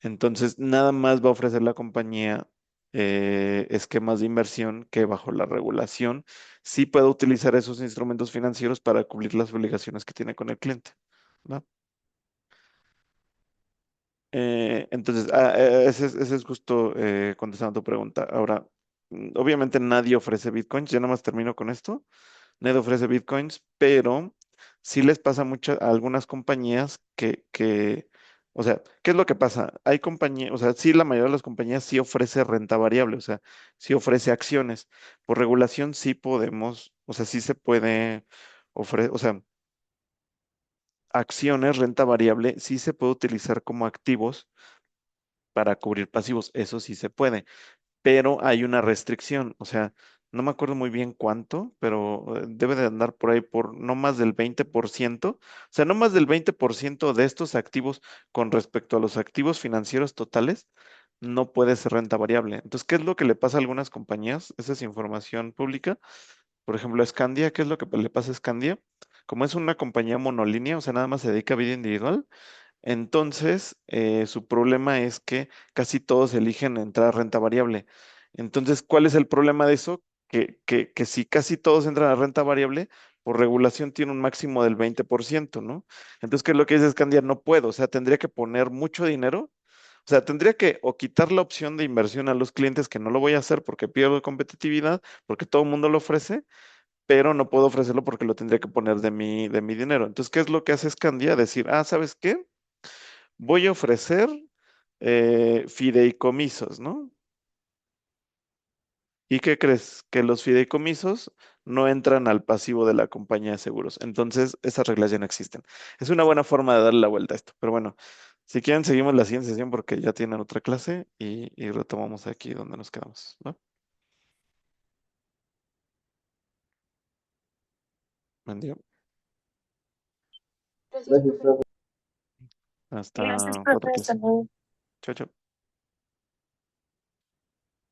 Entonces, nada más va a ofrecer la compañía esquemas de inversión que bajo la regulación sí puede utilizar esos instrumentos financieros para cubrir las obligaciones que tiene con el cliente, ¿no? Entonces, ese es justo contestando tu pregunta. Ahora, obviamente nadie ofrece bitcoins, ya nada más termino con esto. Nadie ofrece bitcoins, pero sí les pasa mucho a algunas compañías o sea, ¿qué es lo que pasa? Hay compañías, o sea, sí, la mayoría de las compañías sí ofrece renta variable, o sea, sí ofrece acciones. Por regulación sí podemos, o sea, sí se puede ofrecer, o sea, acciones, renta variable, sí se puede utilizar como activos para cubrir pasivos, eso sí se puede, pero hay una restricción, o sea, no me acuerdo muy bien cuánto, pero debe de andar por ahí por no más del 20%, o sea, no más del 20% de estos activos con respecto a los activos financieros totales, no puede ser renta variable. Entonces, ¿qué es lo que le pasa a algunas compañías? Esa es información pública. Por ejemplo, a Scandia, ¿qué es lo que le pasa a Scandia? Como es una compañía monolínea, o sea, nada más se dedica a vida individual, entonces, su problema es que casi todos eligen entrar a renta variable. Entonces, ¿cuál es el problema de eso? Que si casi todos entran a renta variable, por regulación tiene un máximo del 20%, ¿no? Entonces, ¿qué es lo que dice Scandia? No puedo, o sea, tendría que poner mucho dinero, o sea, tendría que o quitar la opción de inversión a los clientes, que no lo voy a hacer porque pierdo competitividad, porque todo el mundo lo ofrece, pero no puedo ofrecerlo porque lo tendría que poner de mi dinero. Entonces, ¿qué es lo que hace Scandia? Decir, ¿sabes qué? Voy a ofrecer fideicomisos, ¿no? ¿Y qué crees? Que los fideicomisos no entran al pasivo de la compañía de seguros. Entonces, esas reglas ya no existen. Es una buena forma de darle la vuelta a esto. Pero bueno, si quieren, seguimos la siguiente sesión porque ya tienen otra clase y retomamos aquí donde nos quedamos, ¿no? Buen día. Gracias, profe. Hasta Gracias, otra profe. Hasta clase. luego. Chao, chao.